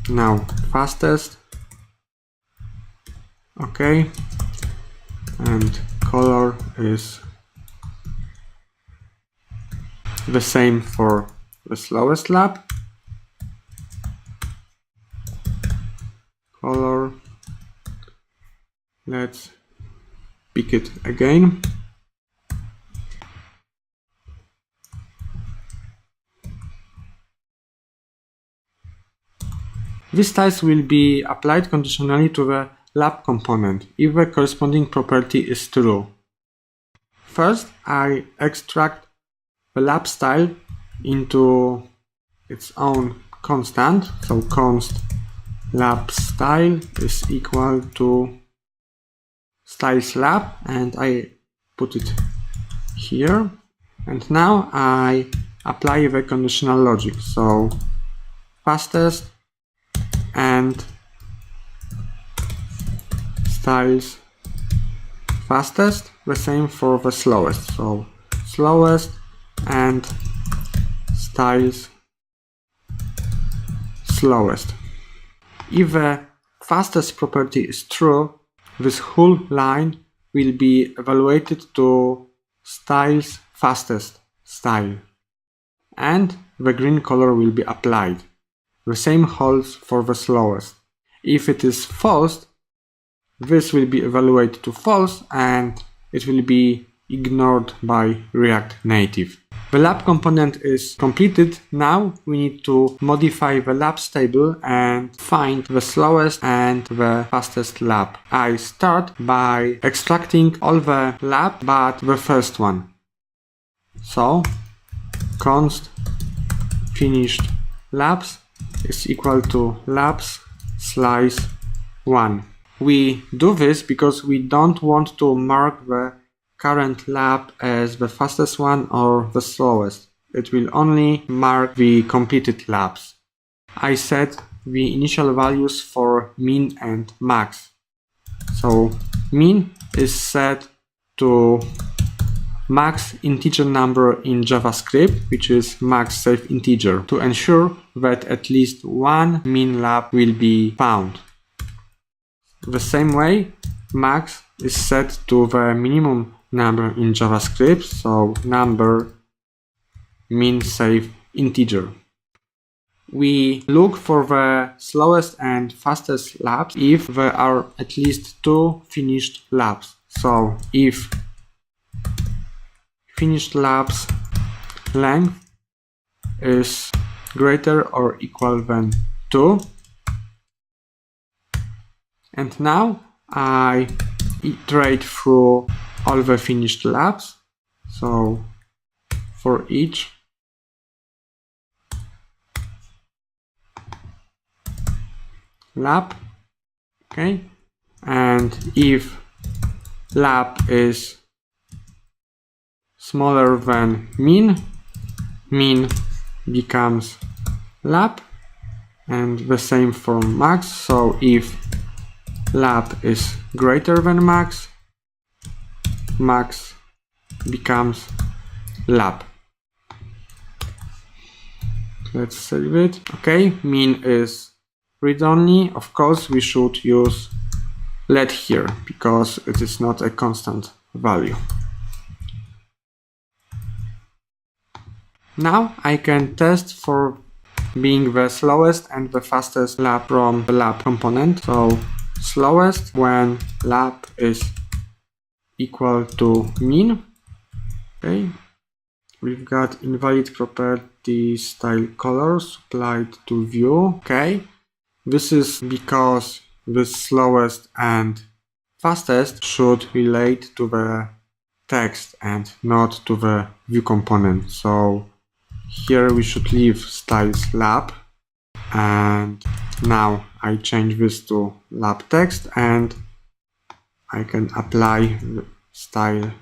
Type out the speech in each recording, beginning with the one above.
Now fastest. Okay, and color is the same for the slowest lap. Color, let's pick it again. These styles will be applied conditionally to the lap component if the corresponding property is true. First, I extract the lap style into its own constant, so const lap style is equal to styles lap, and I put it here. And now I apply the conditional logic, so fastest and styles fastest, the same for the slowest, so slowest and styles slowest. If the fastest property is true, this whole line will be evaluated to styles fastest style, and the green color will be applied. The same holds for the slowest. If it is false, this will be evaluated to false and it will be ignored by React Native. The lap component is completed. Now we need to modify the laps table and find the slowest and the fastest lap. I start by extracting all the lap but the first one. So const finished laps is equal to laps slice 1. We do this because we don't want to mark the current lap as the fastest one or the slowest. It will only mark the completed laps. I set the initial values for min and max. So min is set to max integer number in JavaScript, which is max safe integer, to ensure that at least one min lap will be found. The same way, max is set to the minimum number in JavaScript, so number min safe integer. We look for the slowest and fastest laps if there are at least 2 finished laps. So if finished laps length is greater or equal than 2. And now I iterate through all the finished laps. So for each lap, okay, and if lap is smaller than min, min becomes lap, and the same for max. So if lap is greater than max, max becomes lap. Let's save it. Okay, min is read-only. Of course, we should use let here because it is not a constant value. Now I can test for being the slowest and the fastest lap from the lap component. So slowest when lap is equal to min. Okay, we've got invalid property style colors applied to view. Okay, this is because the slowest and fastest should relate to the text and not to the view component. So here we should leave styles lap, and now I change this to lap text and I can apply the style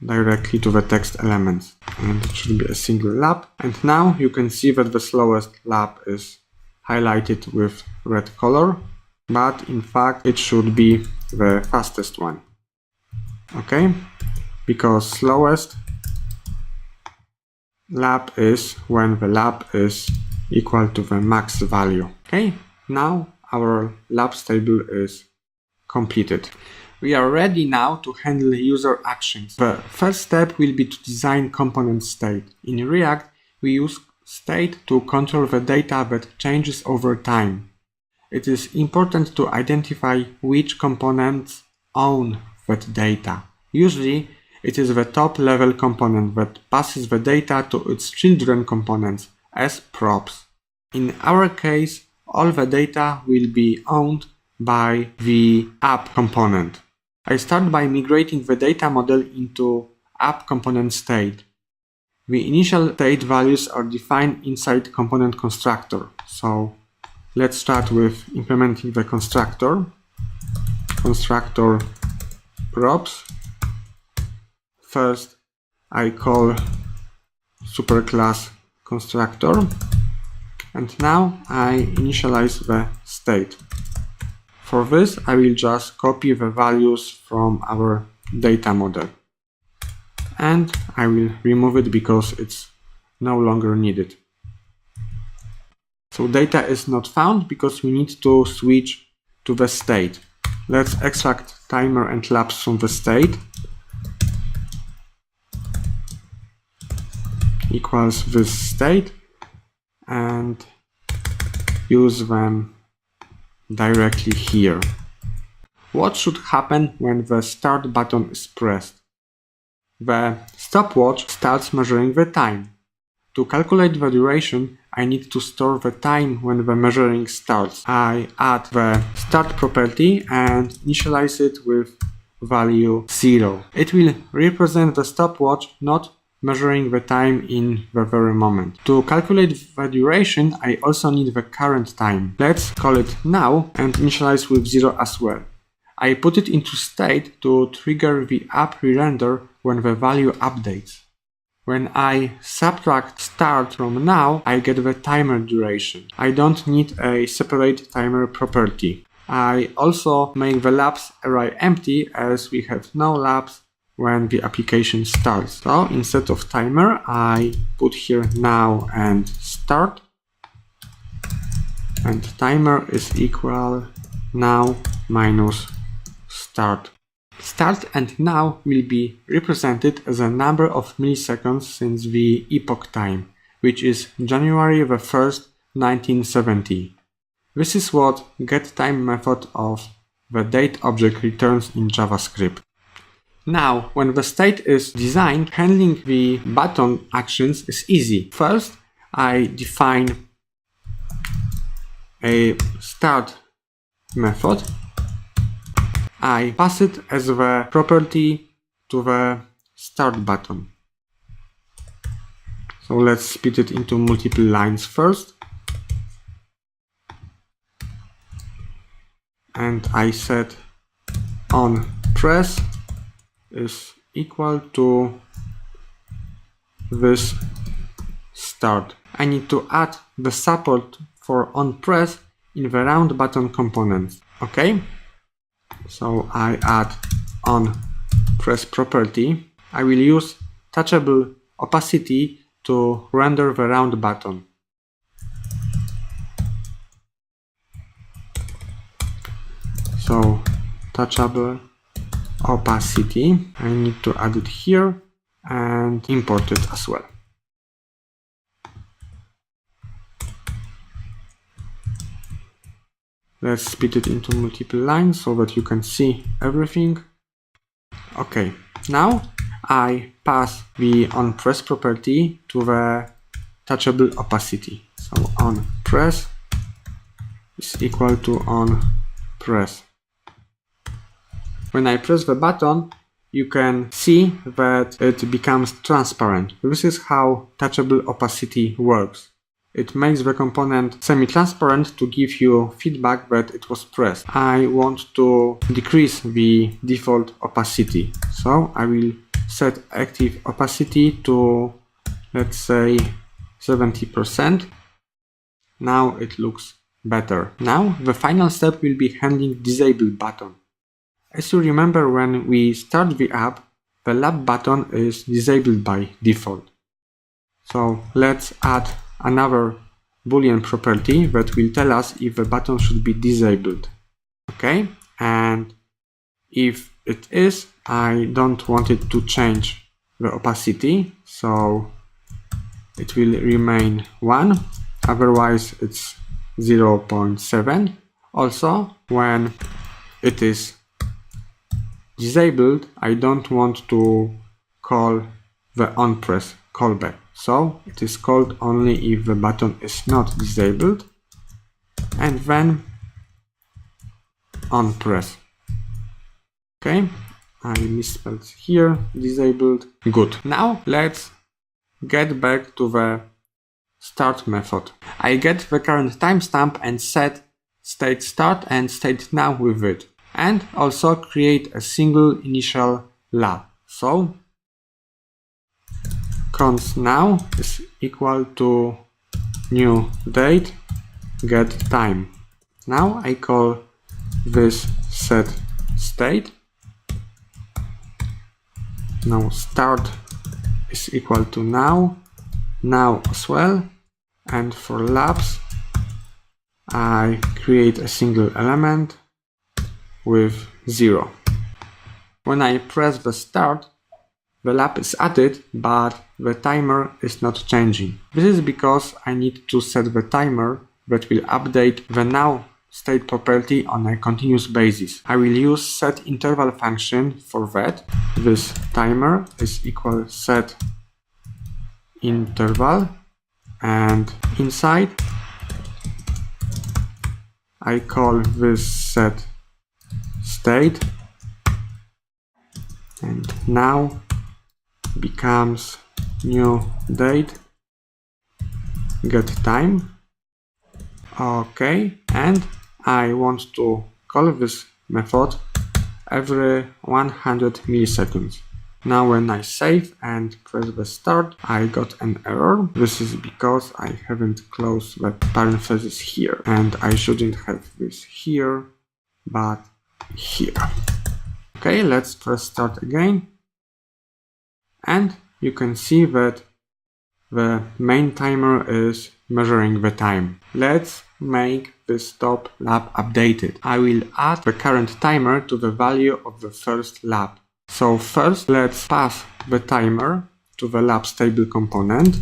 directly to the text elements, and it should be a single lap. And now you can see that the slowest lap is highlighted with red color, but in fact it should be the fastest one. Okay, because slowest lap is when the lap is equal to the max value. Okay, Now our labs table is completed. We are ready now to handle user actions. The first step will be to design component state. In React, we use state to control the data that changes over time. It is important to identify which components own that data. Usually, it is the top-level component that passes the data to its children components as props. In our case, all the data will be owned by the app component. I start by migrating the data model into app component state. The initial state values are defined inside component constructor. So let's start with implementing the constructor. Constructor props. First, I call superclass constructor, and now I initialize the state. For this, I will just copy the values from our data model, and I will remove it because it's no longer needed. So data is not found because we need to switch to the state. Let's extract timer and labs from the state. Equals this state, and use them directly here. What should happen when the start button is pressed? The stopwatch starts measuring the time. To calculate the duration, I need to store the time when the measuring starts. I add the start property and initialize it with value 0. It will represent the stopwatch not measuring the time in the very moment. To calculate the duration, I also need the current time. Let's call it now and initialize with 0 as well. I put it into state to trigger the app re-render when the value updates. When I subtract start from now, I get the timer duration. I don't need a separate timer property. I also make the labs array empty as we have no labs when the application starts. So instead of timer, I put here now and start, and timer is equal now minus start. Start and now will be represented as a number of milliseconds since the epoch time, which is January the 1st, 1970. This is what getTime method of the date object returns in JavaScript. Now, when the state is designed, handling the button actions is easy. First, I define a start method. I pass it as the property to the start button. So let's split it into multiple lines first. And I set on press is equal to this start. I need to add the support for on press in the round button component. Okay, so I add on press property. I will use touchable opacity to render the round button. So touchable opacity, I need to add it here and import it as well. Let's split it into multiple lines so that you can see everything. Okay, now I pass the onPress property to the touchable opacity. So onPress is equal to onPress. When I press the button, you can see that it becomes transparent. This is how touchable opacity works. It makes the component semi-transparent to give you feedback that it was pressed. I want to decrease the default opacity, so I will set active opacity to, let's say, 70%. Now it looks better. Now the final step will be handling disable button. As you remember, when we start the app, the lab button is disabled by default. So let's add another Boolean property that will tell us if the button should be disabled. Okay, and if it is, I don't want it to change the opacity, so it will remain 1, otherwise it's 0.7. Also, when it is disabled, I don't want to call the onPress callback, so it is called only if the button is not disabled, and then onPress. Okay, I misspelled here, disabled. Good. Now let's get back to the start method. I get the current timestamp and set state start and state now with it, and also create a single initial lab. So const now is equal to new date get time. Now I call this set state. Now start is equal to now as well, and for labs I create a single element with 0. When I press the start, the lab is added, but the timer is not changing. This is because I need to set the timer that will update the now state property on a continuous basis. I will use set interval function for that. This timer is equal set interval, and inside I call this set state, and now becomes new date get time. Okay, and I want to call this method every 100 milliseconds. Now when I save and press the start, I got an error. This is because I haven't closed the parenthesis here, and I shouldn't have this here, but here. Okay, let's press start again, and you can see that the main timer is measuring the time. Let's make the stop lab updated. I will add the current timer to the value of the first lab. So first let's pass the timer to the labs table component.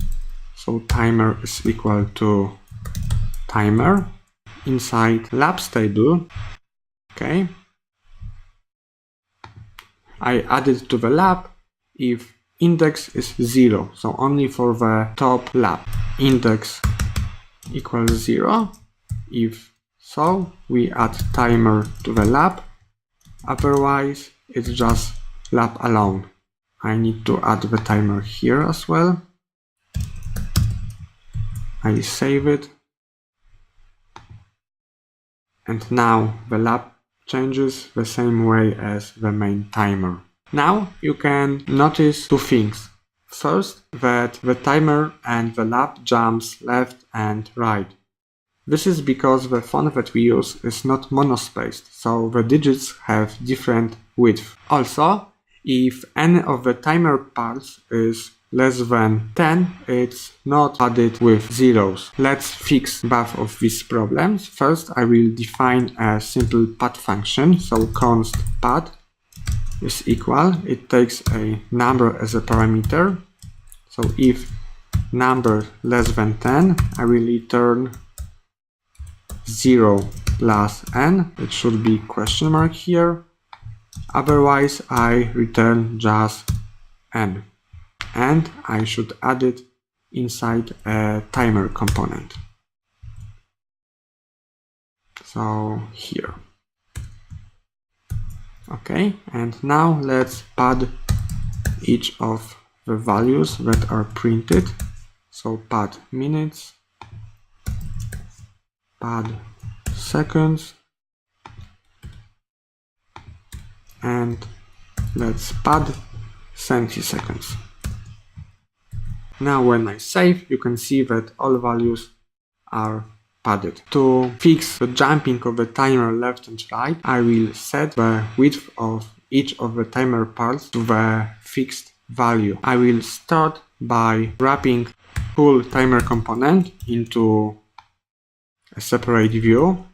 So timer is equal to timer inside labs table. Okay, I added to the lab if index is 0, so only for the top lab. Index equals 0. If so, we add timer to the lab, otherwise it's just lab alone. I need to add the timer here as well. I save it, and now the lab changes the same way as the main timer. Now you can notice two things. First, that the timer and the lab jumps left and right. This is because the font that we use is not monospaced, so the digits have different width. Also, if any of the timer parts is less than 10, it's not added with zeros. Let's fix both of these problems. First, I will define a simple pad function, so const pad is equal, it takes a number as a parameter, so if number less than 10, I will return 0 plus n, it should be question mark here, otherwise I return just n, and I should add it inside a timer component, so here. Okay, and now let's pad each of the values that are printed. So pad minutes, pad seconds, and let's pad centiseconds. Now when I save, you can see that all values are padded. To fix the jumping of the timer left and right, I will set the width of each of the timer parts to the fixed value. I will start by wrapping full timer component into a separate view.